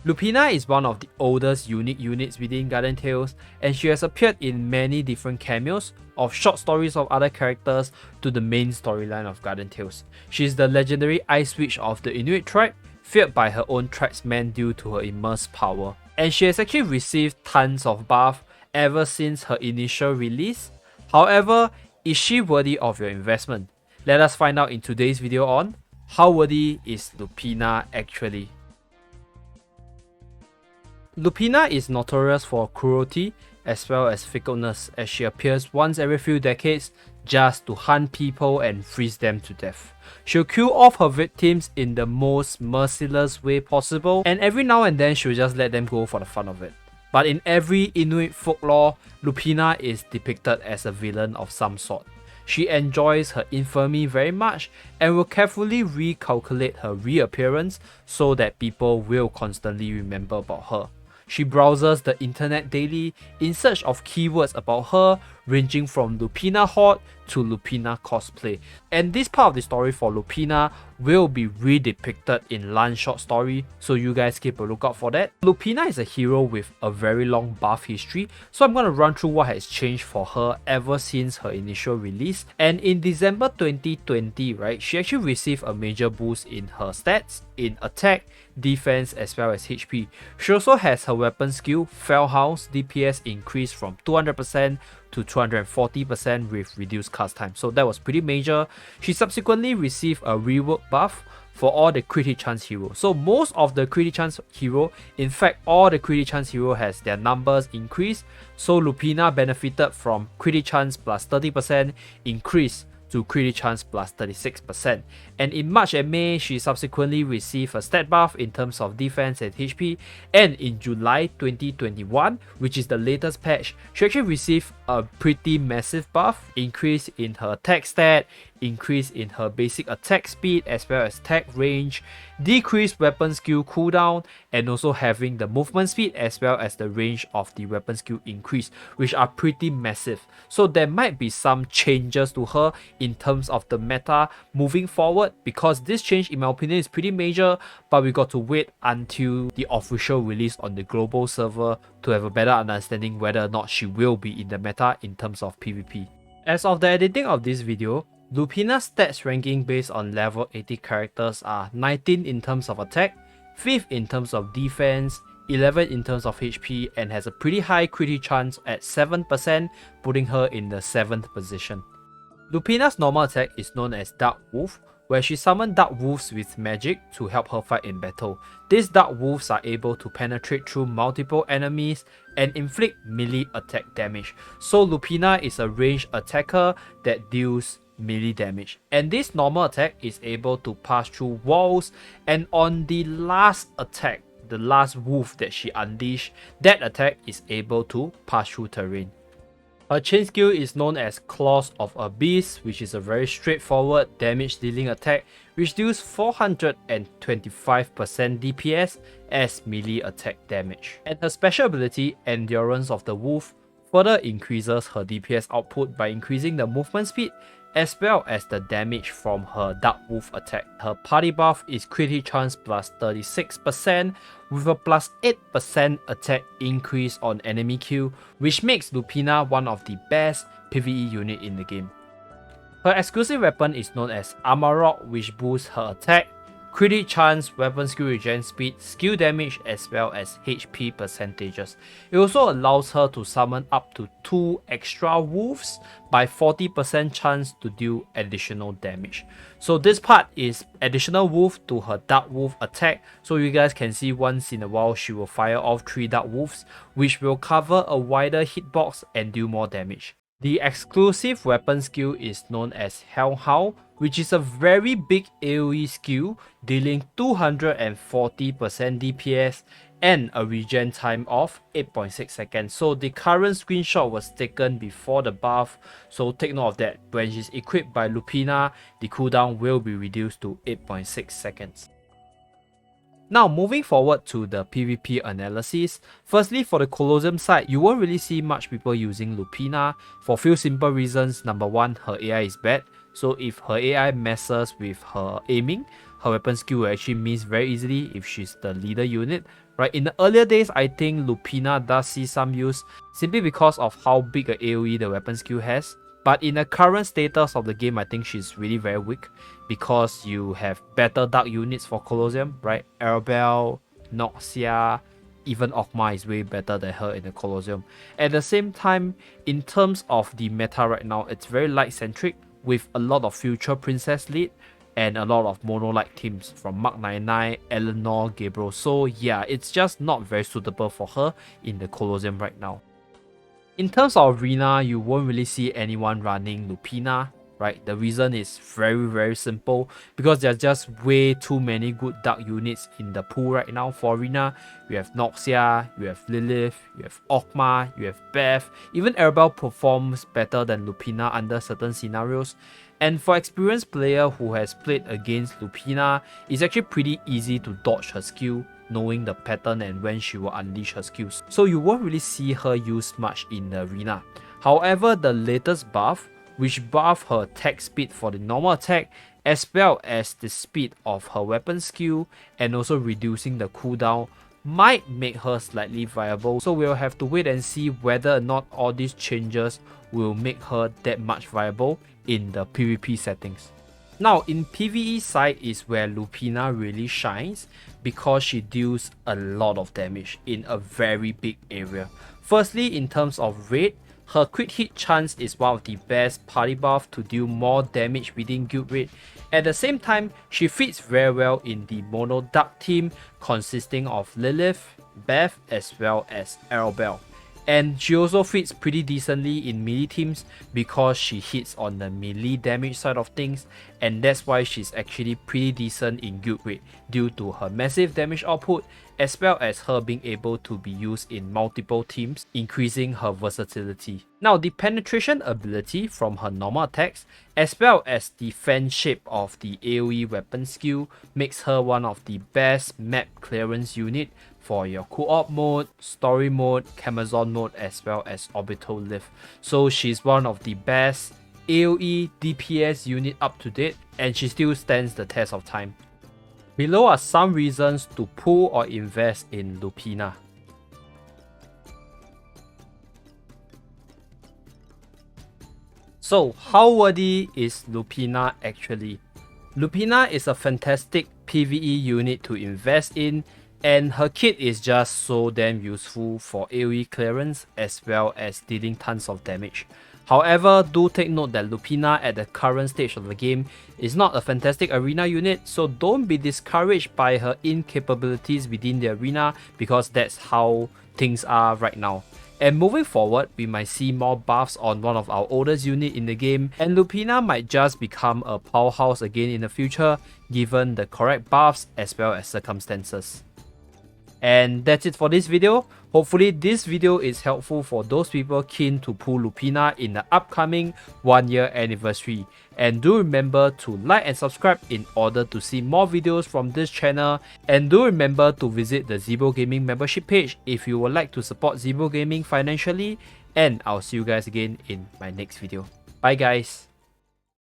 Lupina is one of the oldest unique units within Garden Tales, and she has appeared in many different cameos of short stories of other characters to the main storyline of Garden Tales. She is the legendary Ice Witch of the Inuit tribe, feared by her own tribesmen due to her immense power. And she has actually received tons of buff ever since her initial release. However, is she worthy of your investment? Let us find out in today's video on how worthy is Lupina actually. Lupina is notorious for cruelty as well as fickleness, as she appears once every few decades just to hunt people and freeze them to death. She'll kill off her victims in the most merciless way possible, and every now and then she'll just let them go for the fun of it. But in every Inuit folklore, Lupina is depicted as a villain of some sort. She enjoys her infamy very much and will carefully recalculate her reappearance so that people will constantly remember about her. She browses the internet daily in search of keywords about her, ranging from Lupina Horde to Lupina cosplay. And this part of the story for Lupina will be redepicted in Lunch short story, so you guys keep a lookout for that. Lupina is a hero with a very long buff history, so I'm going to run through what has changed for her ever since her initial release. And in December 2020, right, she actually received a major boost in her stats, in attack, defense as well as HP. She also has her weapon skill, Fell House DPS increased from 200% to 240% with reduced cast time, so that was pretty major. She subsequently received a rework buff for all the critic chance heroes. So most of the critic chance hero, in fact all the critic chance hero has their numbers increased, so Lupina benefited from critic chance plus 30% increase to critic chance plus 36%. And in March and May, she subsequently received a stat buff in terms of defense and HP. And in July 2021, which is the latest patch, she actually received a pretty massive buff, increase in her attack stat, increase in her basic attack speed as well as attack range, decreased weapon skill cooldown, and also having the movement speed as well as the range of the weapon skill increase, which are pretty massive. So there might be some changes to her in terms of the meta moving forward, because this change in my opinion is pretty major, but we got to wait until the official release on the global server to have a better understanding whether or not she will be in the meta in terms of PvP. As of the editing of this video, Lupina's stats ranking based on level 80 characters are 19 in terms of attack, 5th in terms of defense, 11 in terms of HP, and has a pretty high critic chance at 7%, putting her in the 7th position. Lupina's normal attack is known as Dark Wolf, where she summoned dark wolves with magic to help her fight in battle. These dark wolves are able to penetrate through multiple enemies and inflict melee attack damage. So Lupina is a ranged attacker that deals melee damage, and this normal attack is able to pass through walls, and on the last attack, the last wolf that she unleashed, that attack is able to pass through terrain. Her chain skill is known as Claws of a Beast, which is a very straightforward damage dealing attack which deals 425% DPS as melee attack damage. And her special ability, Endurance of the Wolf, further increases her DPS output by increasing the movement speed as well as the damage from her Dark Wolf attack. Her party buff is critic chance plus 36% with a plus 8% attack increase on enemy kill, which makes Lupina one of the best PvE unit in the game. Her exclusive weapon is known as Amarok, which boosts her attack, critic chance, weapon skill regen speed, skill damage as well as HP percentages. It also allows her to summon up to 2 extra wolves by 40% chance to deal additional damage. So this part is additional wolf to her dark wolf attack, so you guys can see once in a while she will fire off 3 dark wolves, which will cover a wider hitbox and deal more damage. The exclusive weapon skill is known as Hell Howl, which is a very big AoE skill dealing 240% DPS and a regen time of 8.6 seconds. So the current screenshot was taken before the buff, so take note of that. When she's equipped by Lupina, the cooldown will be reduced to 8.6 seconds. Now moving forward to the PvP analysis, firstly for the Colosseum side, you won't really see much people using Lupina for a few simple reasons. Number one, her AI is bad, so if her AI messes with her aiming, her weapon skill will actually miss very easily if she's the leader unit right? In the earlier days, I think Lupina does see some use simply because of how big a AoE the weapon skill has. But in the current status of the game, I think she's really very weak because you have better dark units for Colosseum, right? Arabelle, Noxia, even Okma is way better than her in the Colosseum. At the same time, in terms of the meta right now, it's very light centric with a lot of future princess lead and a lot of mono-like teams from Mark 99, Eleanor, Gabriel. So yeah, it's just not very suitable for her in the Colosseum right now. In terms of arena, you won't really see anyone running Lupina, right? The reason is very simple, because there's just way too many good dark units in the pool right now for arena. You have Noxia, you have Lilith, you have Okma, you have Beth. Even Arabelle performs better than Lupina under certain scenarios. And for experienced player who has played against Lupina, it's actually pretty easy to dodge her skill, knowing the pattern and when she will unleash her skills. So you won't really see her used much in the arena. However, the latest buff, which buff her attack speed for the normal attack, as well as the speed of her weapon skill, and also reducing the cooldown, might make her slightly viable. So we'll have to wait and see whether or not all these changes will make her that much viable in the PvP settings. Now, in PvE side is where Lupina really shines because she deals a lot of damage in a very big area. Firstly, in terms of rate, her crit hit chance is one of the best party buff to deal more damage within guild raid. At the same time, she fits very well in the mono dark team consisting of Lilith, Beth, as well as Arabelle. And she also fits pretty decently in melee teams because she hits on the melee damage side of things, and that's why she's actually pretty decent in guild raid due to her massive damage output, as well as her being able to be used in multiple teams, increasing her versatility. Now, the penetration ability from her normal attacks, as well as the fan shape of the AoE weapon skill, makes her one of the best map clearance unit for your co-op mode, story mode, Camazon mode, as well as orbital lift. So she's one of the best AoE DPS unit up to date, and she still stands the test of time. Below are some reasons to pull or invest in Lupina. So how worthy is Lupina actually? Lupina is a fantastic PvE unit to invest in, and her kit is just so damn useful for AoE clearance as well as dealing tons of damage. However, do take note that Lupina at the current stage of the game is not a fantastic arena unit, so don't be discouraged by her incapabilities within the arena because that's how things are right now. And moving forward, we might see more buffs on one of our oldest unit in the game, and Lupina might just become a powerhouse again in the future given the correct buffs as well as circumstances. And that's it for this video. Hopefully this video is helpful for those people keen to pull Lupina in the upcoming 1-year anniversary. And do remember to like and subscribe in order to see more videos from this channel. And do remember to visit the Zebo Gaming membership page if you would like to support Zebo Gaming financially. And I'll see you guys again in my next video. Bye guys.